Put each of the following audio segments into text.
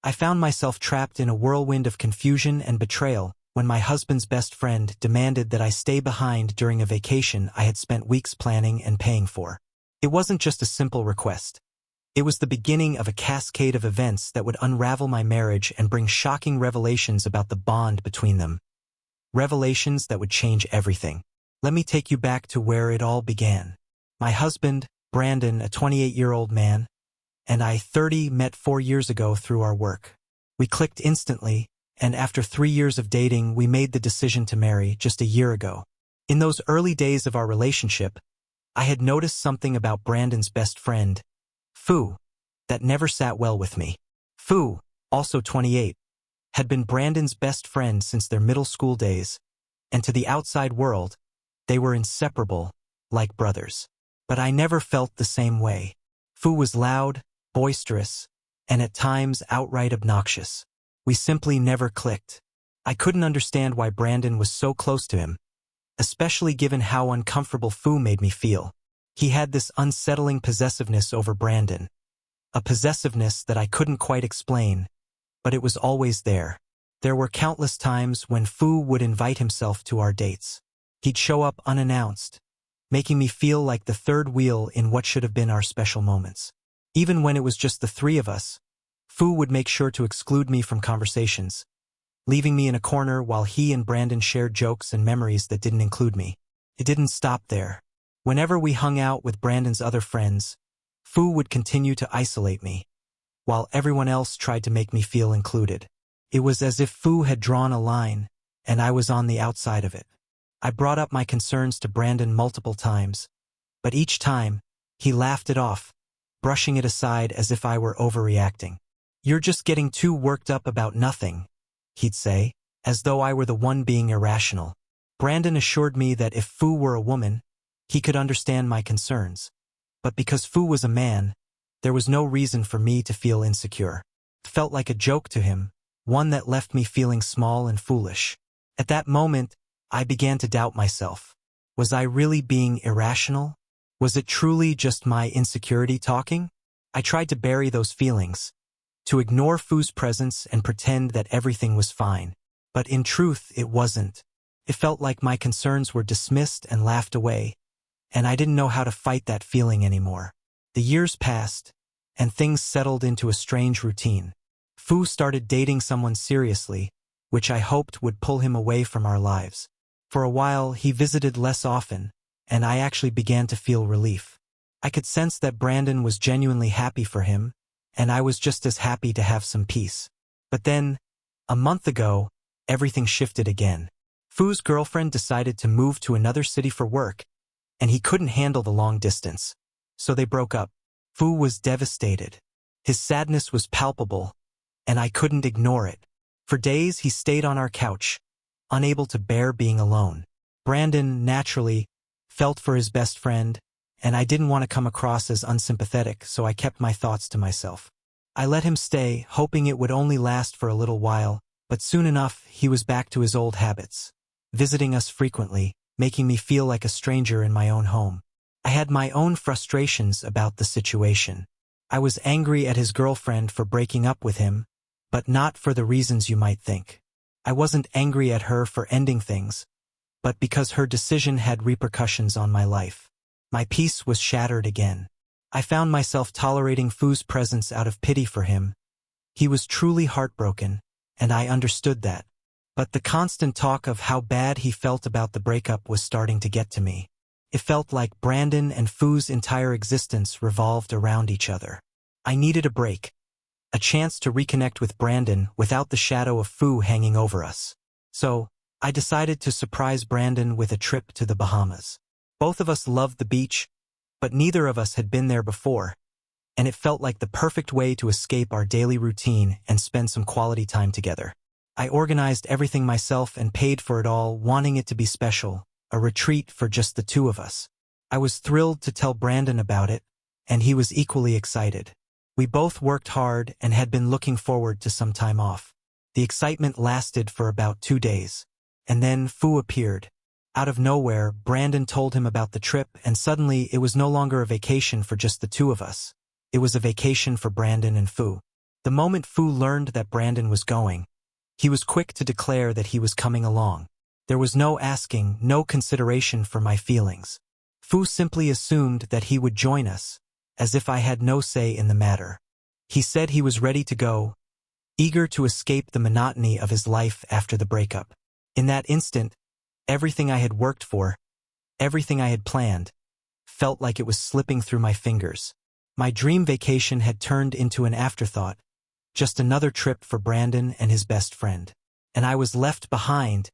I found myself trapped in a whirlwind of confusion and betrayal when my husband's best friend demanded that I stay behind during a vacation I had spent weeks planning and paying for. It wasn't just a simple request. It was the beginning of a cascade of events that would unravel my marriage and bring shocking revelations about the bond between them. Revelations that would change everything. Let me take you back to where it all began. My husband, Brandon, a 28-year-old man, and I, 30, met 4 years ago through our work. We clicked instantly, and after 3 years of dating, we made the decision to marry just a year ago. In those early days of our relationship, I had noticed something about Brandon's best friend, Fu, that never sat well with me. Fu, also 28, had been Brandon's best friend since their middle school days, and to the outside world, they were inseparable, like brothers. But I never felt the same way. Fu was loud, boisterous, and at times outright obnoxious. We simply never clicked. I couldn't understand why Brandon was so close to him, especially given how uncomfortable Fu made me feel. He had this unsettling possessiveness over Brandon, a possessiveness that I couldn't quite explain, but it was always there. There were countless times when Fu would invite himself to our dates. He'd show up unannounced, making me feel like the third wheel in what should have been our special moments. Even when it was just the three of us, Fu would make sure to exclude me from conversations, leaving me in a corner while he and Brandon shared jokes and memories that didn't include me. It didn't stop there. Whenever we hung out with Brandon's other friends, Fu would continue to isolate me, while everyone else tried to make me feel included. It was as if Fu had drawn a line, and I was on the outside of it. I brought up my concerns to Brandon multiple times, but each time, he laughed it off, brushing it aside as if I were overreacting. "You're just getting too worked up about nothing," he'd say, as though I were the one being irrational. Brandon assured me that if Fu were a woman, he could understand my concerns. But because Fu was a man, there was no reason for me to feel insecure. It felt like a joke to him, one that left me feeling small and foolish. At that moment, I began to doubt myself. Was I really being irrational? Was it truly just my insecurity talking? I tried to bury those feelings, to ignore Fu's presence and pretend that everything was fine. But in truth, it wasn't. It felt like my concerns were dismissed and laughed away, and I didn't know how to fight that feeling anymore. The years passed, and things settled into a strange routine. Fu started dating someone seriously, which I hoped would pull him away from our lives. For a while, he visited less often, and I actually began to feel relief. I could sense that Brandon was genuinely happy for him, and I was just as happy to have some peace. But then, a month ago, everything shifted again. Fu's girlfriend decided to move to another city for work, and he couldn't handle the long distance. So they broke up. Fu was devastated. His sadness was palpable, and I couldn't ignore it. For days, he stayed on our couch, unable to bear being alone. Brandon, naturally, felt for his best friend, and I didn't want to come across as unsympathetic, so I kept my thoughts to myself. I let him stay, hoping it would only last for a little while, but soon enough, he was back to his old habits, visiting us frequently, making me feel like a stranger in my own home. I had my own frustrations about the situation. I was angry at his girlfriend for breaking up with him, but not for the reasons you might think. I wasn't angry at her for ending things, but because her decision had repercussions on my life. My peace was shattered again. I found myself tolerating Fu's presence out of pity for him. He was truly heartbroken, and I understood that. But the constant talk of how bad he felt about the breakup was starting to get to me. It felt like Brandon and Fu's entire existence revolved around each other. I needed a break, a chance to reconnect with Brandon without the shadow of Fu hanging over us. So, I decided to surprise Brandon with a trip to the Bahamas. Both of us loved the beach, but neither of us had been there before, and it felt like the perfect way to escape our daily routine and spend some quality time together. I organized everything myself and paid for it all, wanting it to be special, a retreat for just the two of us. I was thrilled to tell Brandon about it, and he was equally excited. We both worked hard and had been looking forward to some time off. The excitement lasted for about 2 days, and then Fu appeared. Out of nowhere, Brandon told him about the trip, and suddenly it was no longer a vacation for just the two of us. It was a vacation for Brandon and Fu. The moment Fu learned that Brandon was going, he was quick to declare that he was coming along. There was no asking, no consideration for my feelings. Fu simply assumed that he would join us, as if I had no say in the matter. He said he was ready to go, eager to escape the monotony of his life after the breakup. In that instant, everything I had worked for, everything I had planned, felt like it was slipping through my fingers. My dream vacation had turned into an afterthought, just another trip for Brandon and his best friend. And I was left behind,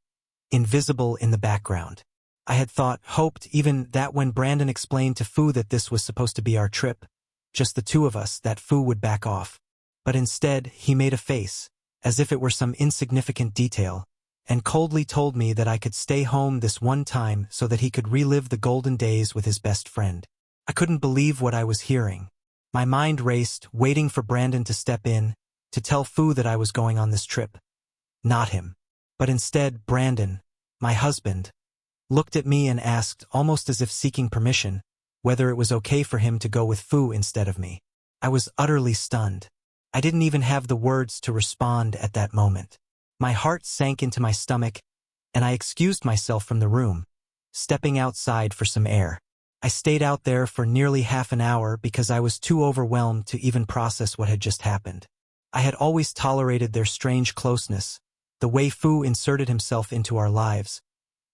invisible in the background. I had thought, hoped even that when Brandon explained to Fu that this was supposed to be our trip, just the two of us, that Fu would back off. But instead, he made a face, as if it were some insignificant detail, and coldly told me that I could stay home this one time so that he could relive the golden days with his best friend. I couldn't believe what I was hearing. My mind raced, waiting for Brandon to step in, to tell Fu that I was going on this trip. Not him. But instead, Brandon, my husband, looked at me and asked, almost as if seeking permission, whether it was okay for him to go with Fu instead of me. I was utterly stunned. I didn't even have the words to respond at that moment. My heart sank into my stomach, and I excused myself from the room, stepping outside for some air. I stayed out there for nearly half an hour because I was too overwhelmed to even process what had just happened. I had always tolerated their strange closeness, the way Fu inserted himself into our lives,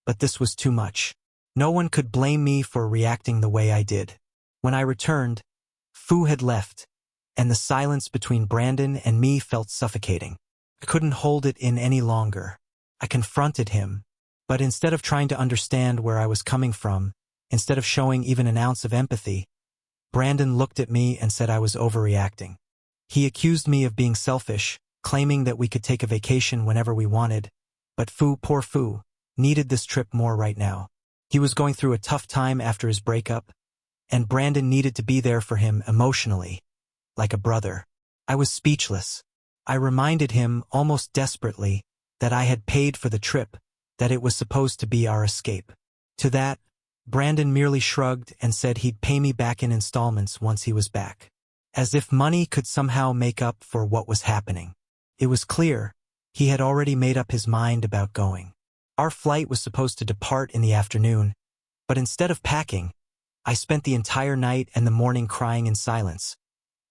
but this was too much. No one could blame me for reacting the way I did. When I returned, Fu had left, and the silence between Brandon and me felt suffocating. I couldn't hold it in any longer. I confronted him, but instead of trying to understand where I was coming from, instead of showing even an ounce of empathy, Brandon looked at me and said I was overreacting. He accused me of being selfish, claiming that we could take a vacation whenever we wanted, but Fu, poor Fu, needed this trip more right now. He was going through a tough time after his breakup, and Brandon needed to be there for him emotionally, like a brother. I was speechless. I reminded him, almost desperately, that I had paid for the trip, that it was supposed to be our escape. To that, Brandon merely shrugged and said he'd pay me back in installments once he was back. As if money could somehow make up for what was happening. It was clear, he had already made up his mind about going. Our flight was supposed to depart in the afternoon, but instead of packing, I spent the entire night and the morning crying in silence,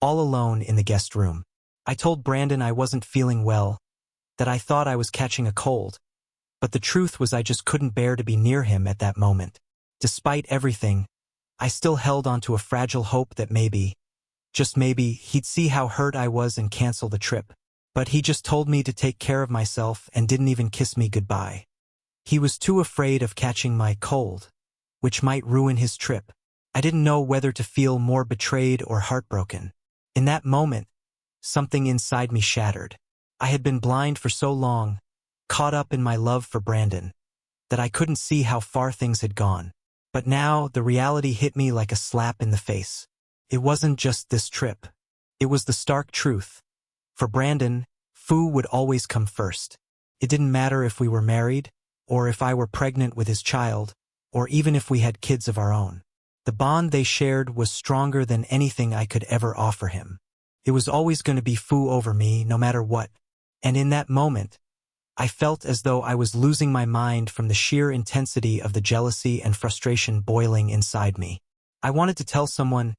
all alone in the guest room. I told Brandon I wasn't feeling well, that I thought I was catching a cold, but the truth was I just couldn't bear to be near him at that moment. Despite everything, I still held on to a fragile hope that maybe, just maybe, he'd see how hurt I was and cancel the trip. But he just told me to take care of myself and didn't even kiss me goodbye. He was too afraid of catching my cold, which might ruin his trip. I didn't know whether to feel more betrayed or heartbroken. In that moment, something inside me shattered. I had been blind for so long, caught up in my love for Brandon, that I couldn't see how far things had gone. But now, the reality hit me like a slap in the face. It wasn't just this trip. It was the stark truth. For Brandon, Fu would always come first. It didn't matter if we were married, or if I were pregnant with his child, or even if we had kids of our own. The bond they shared was stronger than anything I could ever offer him. It was always going to be Fu over me, no matter what. And in that moment, I felt as though I was losing my mind from the sheer intensity of the jealousy and frustration boiling inside me. I wanted to tell someone,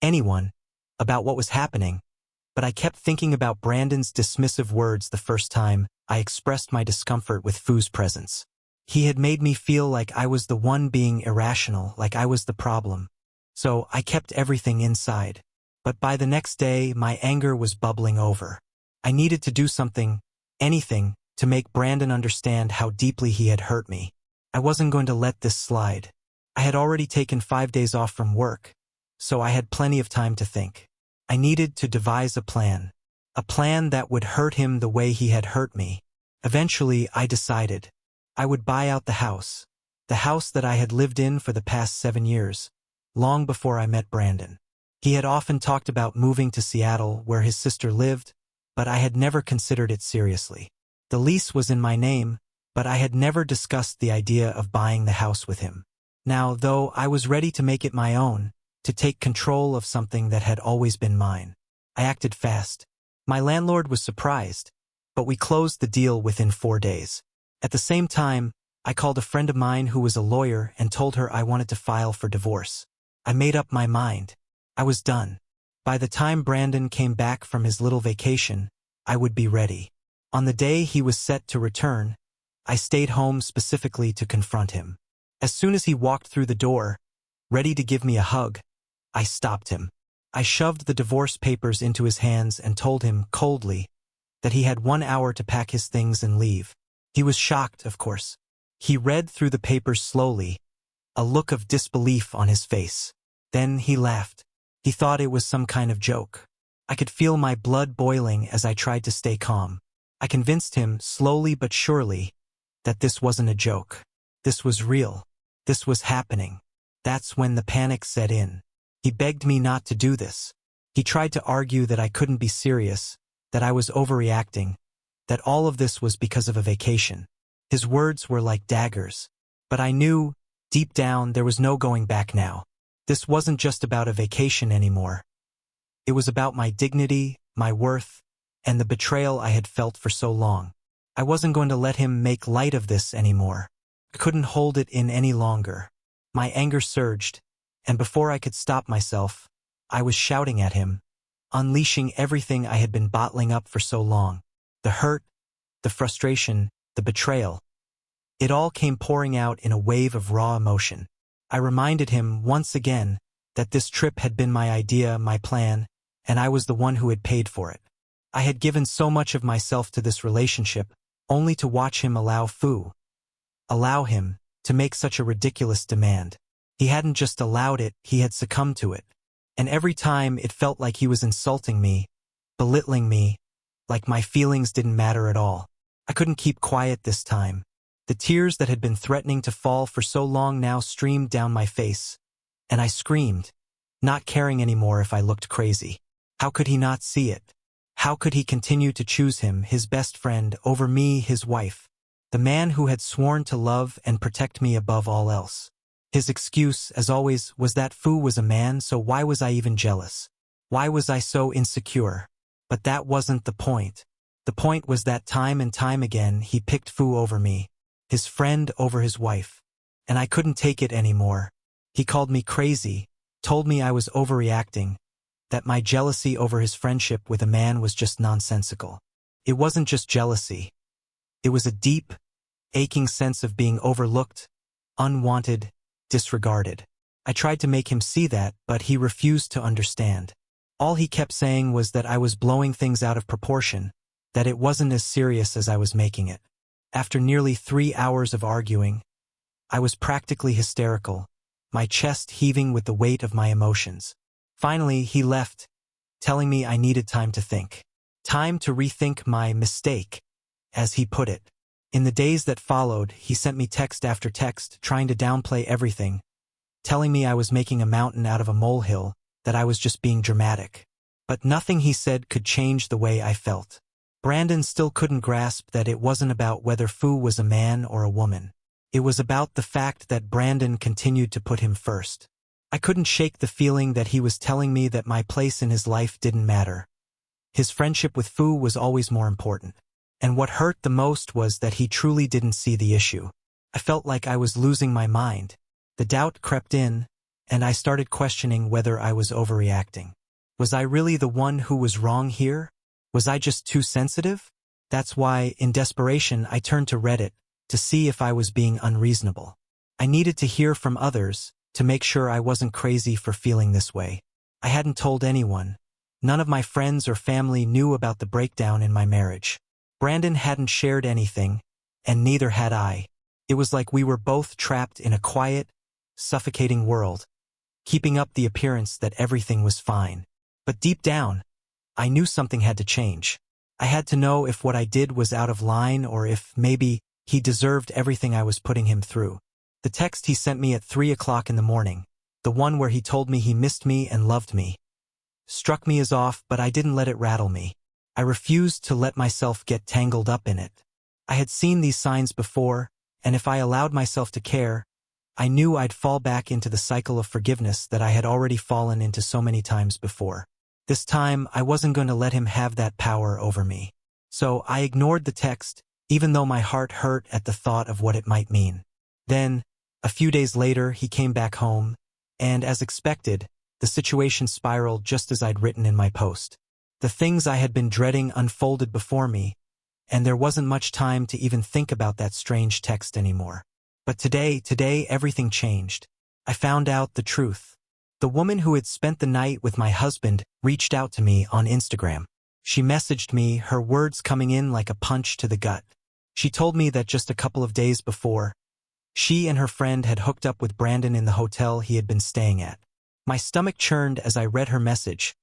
anyone, about what was happening, but I kept thinking about Brandon's dismissive words the first time I expressed my discomfort with Fu's presence. He had made me feel like I was the one being irrational, like I was the problem. So I kept everything inside. But by the next day, my anger was bubbling over. I needed to do something, anything, to make Brandon understand how deeply he had hurt me. I wasn't going to let this slide. I had already taken 5 days off from work, so I had plenty of time to think. I needed to devise a plan that would hurt him the way he had hurt me. Eventually, I decided I would buy out the house that I had lived in for the past 7 years, long before I met Brandon. He had often talked about moving to Seattle, where his sister lived, but I had never considered it seriously. The lease was in my name, but I had never discussed the idea of buying the house with him. Now, though, I was ready to make it my own, to take control of something that had always been mine. I acted fast. My landlord was surprised, but we closed the deal within 4 days. At the same time, I called a friend of mine who was a lawyer and told her I wanted to file for divorce. I made up my mind. I was done. By the time Brandon came back from his little vacation, I would be ready. On the day he was set to return, I stayed home specifically to confront him. As soon as he walked through the door, ready to give me a hug, I stopped him. I shoved the divorce papers into his hands and told him, coldly, that he had 1 hour to pack his things and leave. He was shocked, of course. He read through the papers slowly, a look of disbelief on his face. Then he laughed. He thought it was some kind of joke. I could feel my blood boiling as I tried to stay calm. I convinced him, slowly but surely, that this wasn't a joke. This was real. This was happening. That's when the panic set in. He begged me not to do this. He tried to argue that I couldn't be serious, that I was overreacting, that all of this was because of a vacation. His words were like daggers. But I knew, deep down, there was no going back now. This wasn't just about a vacation anymore. It was about my dignity, my worth, and the betrayal I had felt for so long. I wasn't going to let him make light of this anymore. I couldn't hold it in any longer. My anger surged, and before I could stop myself, I was shouting at him, unleashing everything I had been bottling up for so long. The hurt, the frustration, the betrayal. It all came pouring out in a wave of raw emotion. I reminded him once again that this trip had been my idea, my plan, and I was the one who had paid for it. I had given so much of myself to this relationship, only to watch him allow him to make such a ridiculous demand. He hadn't just allowed it, he had succumbed to it. And every time it felt like he was insulting me, belittling me, like my feelings didn't matter at all. I couldn't keep quiet this time. The tears that had been threatening to fall for so long now streamed down my face, and I screamed, not caring anymore if I looked crazy. How could he not see it? How could he continue to choose him, his best friend, over me, his wife, the man who had sworn to love and protect me above all else? His excuse, as always, was that Fu was a man, so why was I even jealous? Why was I so insecure? But that wasn't the point. The point was that time and time again he picked Fu over me, his friend over his wife. And I couldn't take it anymore. He called me crazy, told me I was overreacting, that my jealousy over his friendship with a man was just nonsensical. It wasn't just jealousy. It was a deep, aching sense of being overlooked, unwanted, disregarded. I tried to make him see that, but he refused to understand. All he kept saying was that I was blowing things out of proportion, that it wasn't as serious as I was making it. After nearly 3 hours of arguing, I was practically hysterical, my chest heaving with the weight of my emotions. Finally, he left, telling me I needed time to think. Time to rethink my mistake, as he put it. In the days that followed, he sent me text after text, trying to downplay everything, telling me I was making a mountain out of a molehill, that I was just being dramatic. But nothing he said could change the way I felt. Brandon still couldn't grasp that it wasn't about whether Fu was a man or a woman. It was about the fact that Brandon continued to put him first. I couldn't shake the feeling that he was telling me that my place in his life didn't matter. His friendship with Fu was always more important. And what hurt the most was that he truly didn't see the issue. I felt like I was losing my mind. The doubt crept in, and I started questioning whether I was overreacting. Was I really the one who was wrong here? Was I just too sensitive? That's why, in desperation, I turned to Reddit to see if I was being unreasonable. I needed to hear from others to make sure I wasn't crazy for feeling this way. I hadn't told anyone. None of my friends or family knew about the breakdown in my marriage. Brandon hadn't shared anything, and neither had I. It was like we were both trapped in a quiet, suffocating world, keeping up the appearance that everything was fine. But deep down, I knew something had to change. I had to know if what I did was out of line or if, maybe, he deserved everything I was putting him through. The text he sent me at 3 o'clock in the morning, the one where he told me he missed me and loved me, struck me as off, but I didn't let it rattle me. I refused to let myself get tangled up in it. I had seen these signs before, and if I allowed myself to care, I knew I'd fall back into the cycle of forgiveness that I had already fallen into so many times before. This time, I wasn't going to let him have that power over me. So I ignored the text, even though my heart hurt at the thought of what it might mean. Then, a few days later, he came back home, and as expected, the situation spiraled just as I'd written in my post. The things I had been dreading unfolded before me, and there wasn't much time to even think about that strange text anymore. But today everything changed. I found out the truth. The woman who had spent the night with my husband reached out to me on Instagram. She messaged me, her words coming in like a punch to the gut. She told me that just a couple of days before, she and her friend had hooked up with Brandon in the hotel he had been staying at. My stomach churned as I read her message,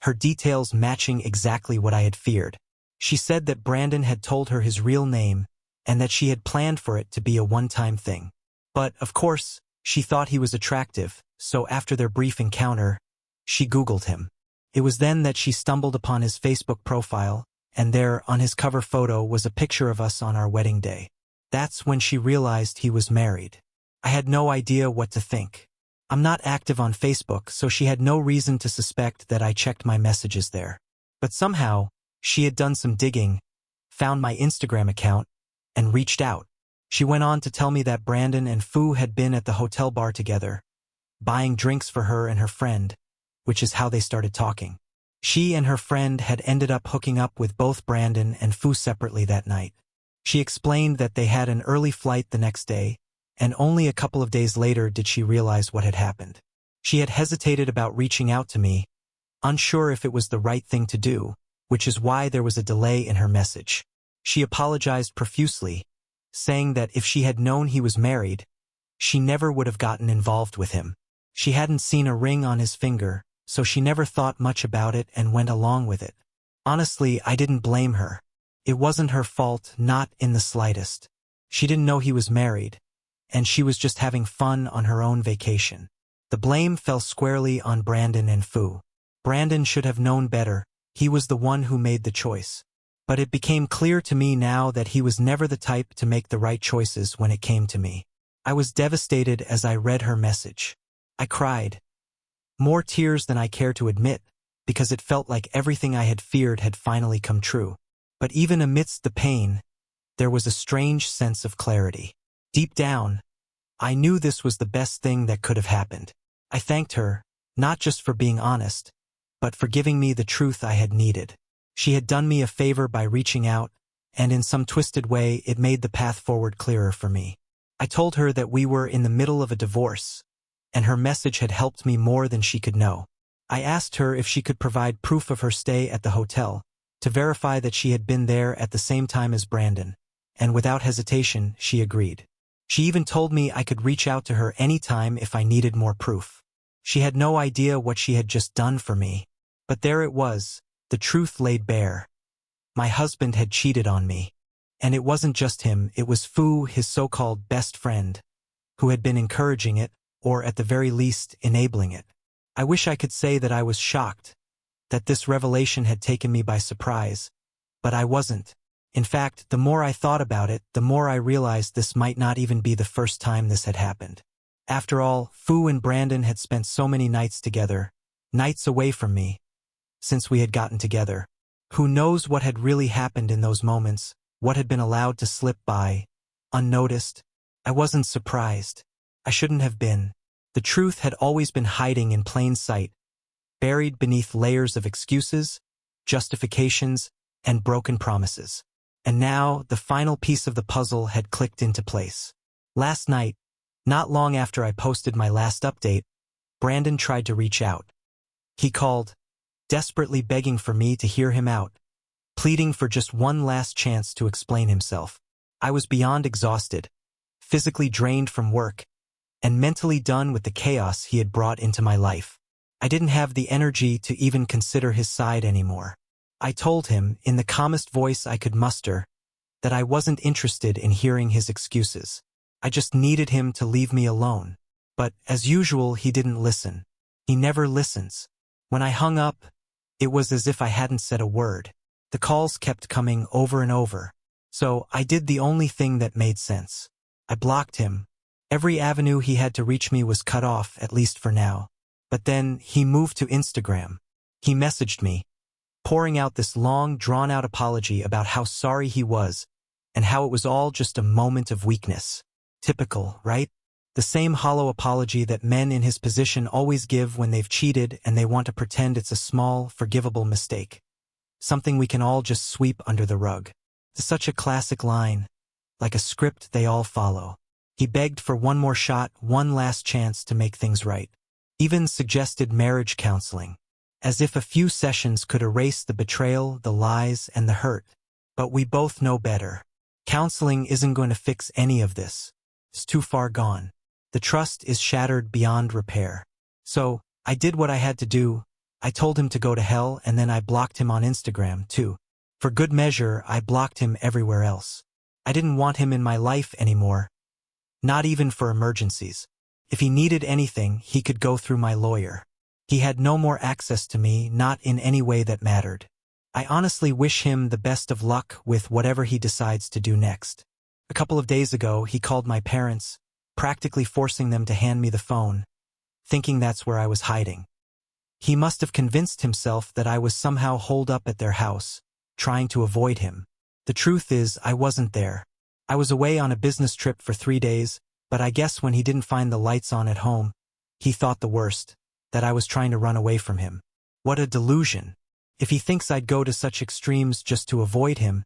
her details matching exactly what I had feared. She said that Brandon had told her his real name and that she had planned for it to be a one-time thing. But, of course, she thought he was attractive, so after their brief encounter, she Googled him. It was then that she stumbled upon his Facebook profile, and there, on his cover photo, was a picture of us on our wedding day. That's when she realized he was married. I had no idea what to think. I'm not active on Facebook, so she had no reason to suspect that I checked my messages there. But somehow, she had done some digging, found my Instagram account, and reached out. She went on to tell me that Brandon and Fu had been at the hotel bar together, buying drinks for her and her friend, which is how they started talking. She and her friend had ended up hooking up with both Brandon and Fu separately that night. She explained that they had an early flight the next day, and only a couple of days later did she realize what had happened. She had hesitated about reaching out to me, unsure if it was the right thing to do, which is why there was a delay in her message. She apologized profusely, saying that if she had known he was married, she never would have gotten involved with him. She hadn't seen a ring on his finger, so she never thought much about it and went along with it. Honestly, I didn't blame her. It wasn't her fault, not in the slightest. She didn't know he was married, and she was just having fun on her own vacation. The blame fell squarely on Brandon and Fu. Brandon should have known better. He was the one who made the choice. But it became clear to me now that he was never the type to make the right choices when it came to me. I was devastated as I read her message. I cried. More tears than I care to admit, because it felt like everything I had feared had finally come true. But even amidst the pain, there was a strange sense of clarity. Deep down, I knew this was the best thing that could have happened. I thanked her, not just for being honest, but for giving me the truth I had needed. She had done me a favor by reaching out, and in some twisted way it made the path forward clearer for me. I told her that we were in the middle of a divorce, and her message had helped me more than she could know. I asked her if she could provide proof of her stay at the hotel, to verify that she had been there at the same time as Brandon, and without hesitation, she agreed. She even told me I could reach out to her anytime if I needed more proof. She had no idea what she had just done for me. But there it was, the truth laid bare. My husband had cheated on me. And it wasn't just him, it was Fu, his so-called best friend, who had been encouraging it, or at the very least, enabling it. I wish I could say that I was shocked, that this revelation had taken me by surprise, but I wasn't. In fact, the more I thought about it, the more I realized this might not even be the first time this had happened. After all, Fu and Brandon had spent so many nights together, nights away from me, since we had gotten together. Who knows what had really happened in those moments, what had been allowed to slip by, unnoticed? I wasn't surprised. I shouldn't have been. The truth had always been hiding in plain sight, buried beneath layers of excuses, justifications, and broken promises. And now, the final piece of the puzzle had clicked into place. Last night, not long after I posted my last update, Brandon tried to reach out. He called, desperately begging for me to hear him out, pleading for just one last chance to explain himself. I was beyond exhausted, physically drained from work, and mentally done with the chaos he had brought into my life. I didn't have the energy to even consider his side anymore. I told him, in the calmest voice I could muster, that I wasn't interested in hearing his excuses. I just needed him to leave me alone. But, as usual, he didn't listen. He never listens. When I hung up, it was as if I hadn't said a word. The calls kept coming over and over. So, I did the only thing that made sense. I blocked him. Every avenue he had to reach me was cut off, at least for now. But then, he moved to Instagram. He messaged me, pouring out this long, drawn-out apology about how sorry he was and how it was all just a moment of weakness. Typical, right? The same hollow apology that men in his position always give when they've cheated and they want to pretend it's a small, forgivable mistake. Something we can all just sweep under the rug. It's such a classic line, like a script they all follow. He begged for one more shot, one last chance to make things right. Even suggested marriage counseling, as if a few sessions could erase the betrayal, the lies, and the hurt. But we both know better. Counseling isn't going to fix any of this. It's too far gone. The trust is shattered beyond repair. So, I did what I had to do. I told him to go to hell, and then I blocked him on Instagram, too. For good measure, I blocked him everywhere else. I didn't want him in my life anymore. Not even for emergencies. If he needed anything, he could go through my lawyer. He had no more access to me, not in any way that mattered. I honestly wish him the best of luck with whatever he decides to do next. A couple of days ago, he called my parents, practically forcing them to hand me the phone, thinking that's where I was hiding. He must have convinced himself that I was somehow holed up at their house, trying to avoid him. The truth is, I wasn't there. I was away on a business trip for 3 days, but I guess when he didn't find the lights on at home, he thought the worst, that I was trying to run away from him. What a delusion. If he thinks I'd go to such extremes just to avoid him,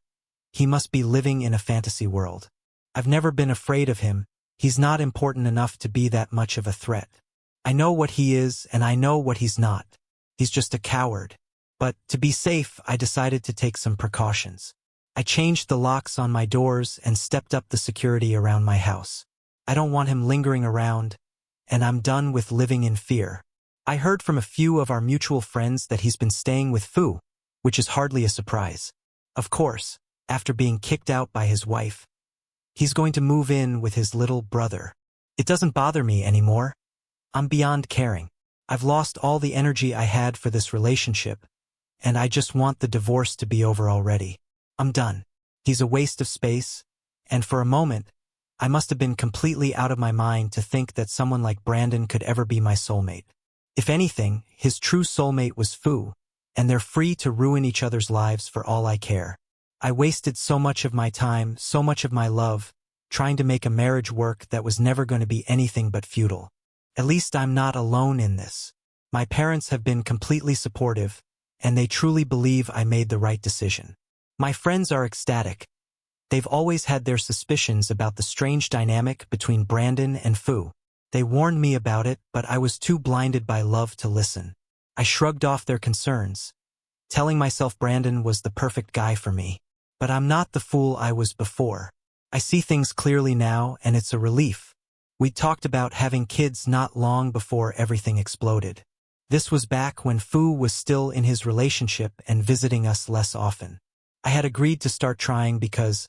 he must be living in a fantasy world. I've never been afraid of him. He's not important enough to be that much of a threat. I know what he is, and I know what he's not. He's just a coward. But, to be safe, I decided to take some precautions. I changed the locks on my doors and stepped up the security around my house. I don't want him lingering around, and I'm done with living in fear. I heard from a few of our mutual friends that he's been staying with Fu, which is hardly a surprise. Of course, after being kicked out by his wife, he's going to move in with his little brother. It doesn't bother me anymore. I'm beyond caring. I've lost all the energy I had for this relationship, and I just want the divorce to be over already. I'm done. He's a waste of space, and for a moment, I must have been completely out of my mind to think that someone like Brandon could ever be my soulmate. If anything, his true soulmate was Fu, and they're free to ruin each other's lives for all I care. I wasted so much of my time, so much of my love, trying to make a marriage work that was never going to be anything but futile. At least I'm not alone in this. My parents have been completely supportive, and they truly believe I made the right decision. My friends are ecstatic. They've always had their suspicions about the strange dynamic between Brandon and Fu. They warned me about it, but I was too blinded by love to listen. I shrugged off their concerns, telling myself Brandon was the perfect guy for me. But I'm not the fool I was before. I see things clearly now, and it's a relief. We talked about having kids not long before everything exploded. This was back when Fu was still in his relationship and visiting us less often. I had agreed to start trying because,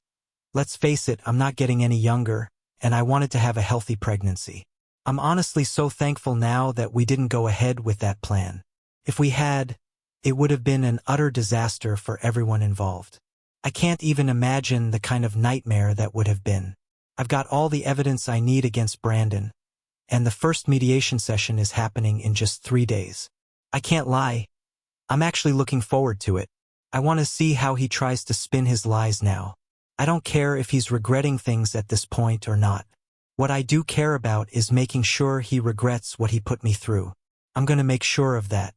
let's face it, I'm not getting any younger, and I wanted to have a healthy pregnancy. I'm honestly so thankful now that we didn't go ahead with that plan. If we had, it would have been an utter disaster for everyone involved. I can't even imagine the kind of nightmare that would have been. I've got all the evidence I need against Brandon, and the first mediation session is happening in just 3 days. I can't lie. I'm actually looking forward to it. I want to see how he tries to spin his lies now. I don't care if he's regretting things at this point or not. What I do care about is making sure he regrets what he put me through. I'm going to make sure of that.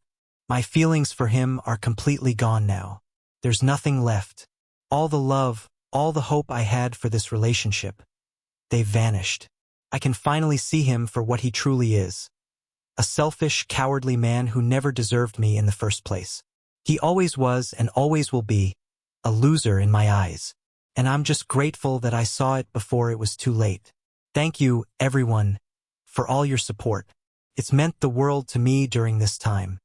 My feelings for him are completely gone now. There's nothing left. All the love, all the hope I had for this relationship, they've vanished. I can finally see him for what he truly is. A selfish, cowardly man who never deserved me in the first place. He always was and always will be a loser in my eyes. And I'm just grateful that I saw it before it was too late. Thank you, everyone, for all your support. It's meant the world to me during this time.